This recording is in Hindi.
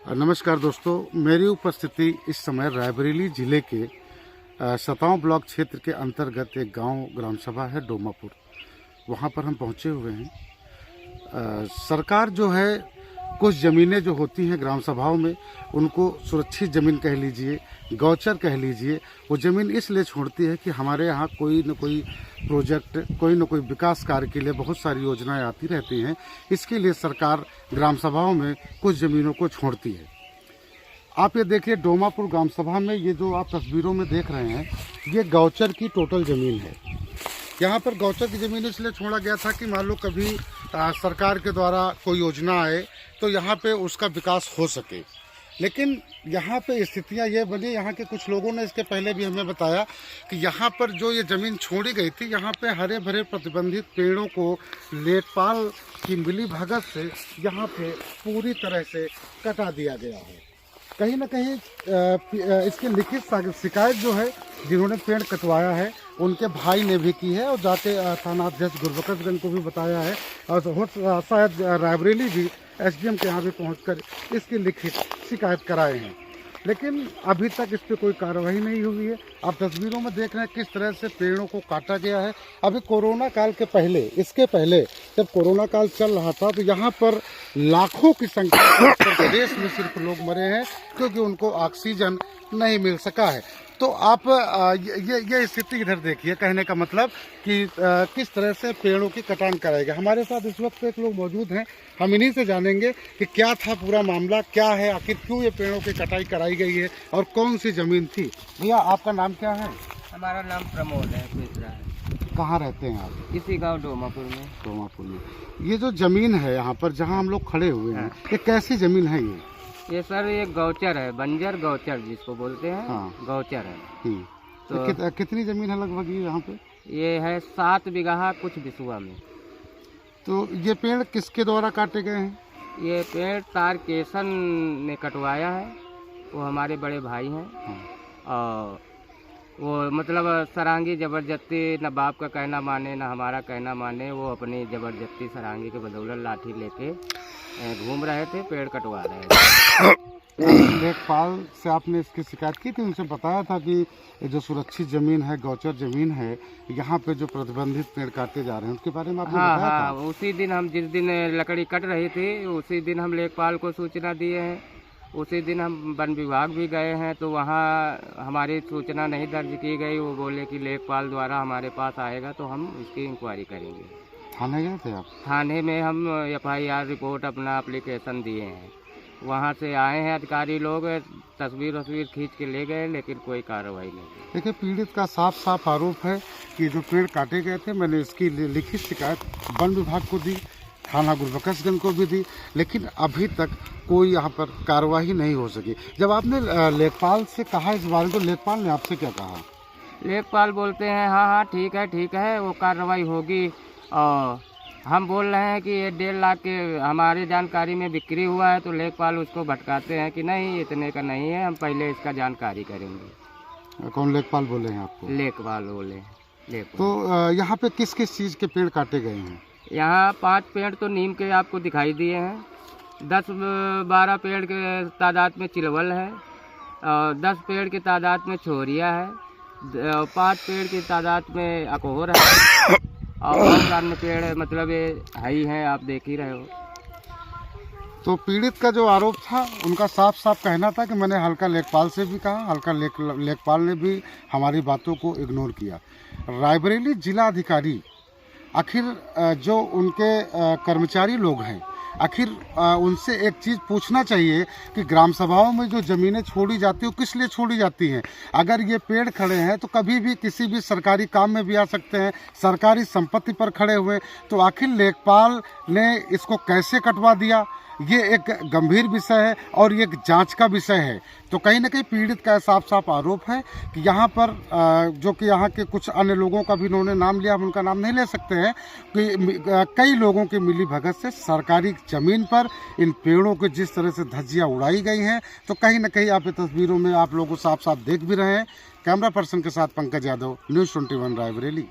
नमस्कार दोस्तों, मेरी उपस्थिति इस समय रायबरेली जिले के सतांव ब्लॉक क्षेत्र के अंतर्गत एक गांव ग्राम सभा है डोमापुर। वहां पर हम पहुंचे हुए हैं। सरकार जो है कुछ ज़मीनें जो होती हैं ग्राम सभाओं में उनको सुरक्षित ज़मीन कह लीजिए, गौचर कह लीजिए, वो ज़मीन इसलिए छोड़ती है कि हमारे यहाँ कोई न कोई प्रोजेक्ट, कोई न कोई विकास कार्य के लिए बहुत सारी योजनाएं आती रहती हैं। इसके लिए सरकार ग्राम सभाओं में कुछ ज़मीनों को छोड़ती है। आप ये देखिए, डोमापुर ग्राम सभा में ये जो आप तस्वीरों में देख रहे हैं, ये गौचर की टोटल ज़मीन है। यहाँ पर गौचर की ज़मीन इसलिए छोड़ा गया था कि मान लो कभी सरकार के द्वारा कोई योजना आए तो यहाँ पे उसका विकास हो सके। लेकिन यहाँ पे स्थितियाँ ये बनी, यहाँ के कुछ लोगों ने इसके पहले भी हमें बताया कि यहाँ पर जो ये ज़मीन छोड़ी गई थी, यहाँ पे हरे भरे प्रतिबंधित पेड़ों को लेखपाल की मिली भगत से यहाँ पे पूरी तरह से कटा दिया गया है। कहीं ना कहीं इसकी लिखित शिकायत जो है, जिन्होंने पेड़ कटवाया है उनके भाई ने भी की है और जाके थानाध्यक्ष गुरबख्शगंज को भी बताया है और शायद रायबरेली भी एसडीएम के यहाँ भी पहुंचकर इसकी लिखित शिकायत कराए हैं। लेकिन अभी तक इस पर कोई कार्रवाई नहीं हुई है। आप तस्वीरों में देख रहे हैं किस तरह से पेड़ों को काटा गया है। अभी कोरोना काल के पहले, इसके पहले जब कोरोना काल चल रहा था तो यहाँ पर लाखों की संख्या में उत्तर प्रदेश में सिर्फ लोग मरे हैं क्योंकि उनको ऑक्सीजन नहीं मिल सका है। तो आप ये स्थिति इधर देखिए, कहने का मतलब कि किस तरह से पेड़ों की कटान कराएगा। हमारे साथ इस वक्त एक लोग मौजूद हैं, हम इन्हीं से जानेंगे कि क्या था पूरा मामला, क्या है, आखिर क्यों ये पेड़ों की कटाई कराई गई है और कौन सी ज़मीन थी। भैया, आपका नाम क्या है? हमारा नाम प्रमोद है, मिश्रा है। कहाँ रहते हैं आप? इसी गांव डोमापुर में। डोमापुर में। ये जो ज़मीन है यहाँ पर जहाँ हम लोग खड़े हुए हैं, ये कैसी ज़मीन है? ये सर ये गौचर है, बंजर गौचर जिसको बोलते हैं। हाँ। गौचर है। तो कितनी ज़मीन है लगभग ये यहाँ पे? ये है 7 बीघा कुछ बिसुआ में। तो ये पेड़ किसके द्वारा काटे गए हैं? ये पेड़ तारकेशन ने कटवाया है, वो हमारे बड़े भाई हैं। हाँ। और वो मतलब सरांगी ज़बरदस्ती, न बाप का कहना माने न हमारा कहना माने, वो अपनी ज़बरदस्ती सरांगी के बदौलत लाठी लेके घूम रहे थे, पेड़ कटवा रहे थे। लेखपाल से आपने इसकी शिकायत की थी? उनसे बताया था कि ये जो सुरक्षित ज़मीन है, गौचर ज़मीन है, यहाँ पे जो प्रतिबंधित पेड़ काटे जा रहे हैं उसके बारे में आपने बताया था? उसी दिन हम, जिस दिन लकड़ी कट रही थी, उसी दिन हम लेखपाल को सूचना दिए हैं। उसी दिन हम वन विभाग भी गए हैं, तो वहाँ हमारी सूचना नहीं दर्ज की गई। वो बोले कि लेखपाल द्वारा हमारे पास आएगा तो हम इसकी इंक्वायरी करेंगे। थाने गए थे आप? थाने में हम FIR रिपोर्ट अपना एप्लीकेशन दिए हैं। वहाँ से आए हैं अधिकारी लोग, तस्वीर खींच के ले गए, लेकिन कोई कार्रवाई नहीं। देखिए, पीड़ित का साफ साफ आरोप है कि जो पेड़ काटे गए थे, मैंने इसकी लिखित शिकायत वन विभाग को दी, थाना गुरबख्शगंज को भी दी, लेकिन अभी तक कोई यहाँ पर कार्रवाई नहीं हो सकी। जब आपने लेखपाल से कहा इस बारे में, तो लेखपाल ने आपसे क्या कहा? लेखपाल बोलते हैं हाँ ठीक है, वो कार्रवाई होगी। और हम बोल रहे हैं कि ये 1.5 लाख के हमारी जानकारी में बिक्री हुआ है, तो लेखपाल उसको भटकाते हैं कि नहीं, इतने का नहीं है, हम पहले इसका जानकारी करेंगे। कौन लेखपाल बोले हैं आपको? लेखपाल बोले। तो यहाँ पे किस किस चीज़ के पेड़ काटे गए हैं? यहाँ 5 पेड़ तो नीम के आपको दिखाई दिए हैं, 10-12 पेड़ के तादाद में चिलवल है, और 10 पेड़ की तादाद में छोरिया है, 5 पेड़ की तादाद में अकोहर है, और बहुत अन्य पेड़ मतलब ये हाई हैं, आप देख ही रहे हो। तो पीड़ित का जो आरोप था, उनका साफ साफ कहना था कि मैंने हल्का लेखपाल से भी कहा, हल्का लेखपाल ने भी हमारी बातों को इग्नोर किया। रायबरेली जिला अधिकारी, आखिर जो उनके कर्मचारी लोग हैं, आखिर उनसे एक चीज़ पूछना चाहिए कि ग्राम सभाओं में जो ज़मीनें छोड़ी जाती हैं वो किस लिए छोड़ी जाती हैं? अगर ये पेड़ खड़े हैं तो कभी भी किसी भी सरकारी काम में भी आ सकते हैं, सरकारी संपत्ति पर खड़े हुए, तो आखिर लेखपाल ने इसको कैसे कटवा दिया? ये एक गंभीर विषय है और ये एक जांच का विषय है। तो कहीं ना कहीं पीड़ित का साफ साफ आरोप है कि यहाँ पर जो कि यहाँ के कुछ अन्य लोगों का भी इन्होंने नाम लिया, हम उनका नाम नहीं ले सकते हैं, कि कई लोगों की मिली भगत से सरकारी ज़मीन पर इन पेड़ों के जिस तरह से धज्जियाँ उड़ाई गई हैं, तो कहीं ना कहीं आप तस्वीरों में आप लोगों को साफ साफ देख भी रहे हैं। कैमरा पर्सन के साथ पंकज यादव, न्यूज़ 21 रायबरेली।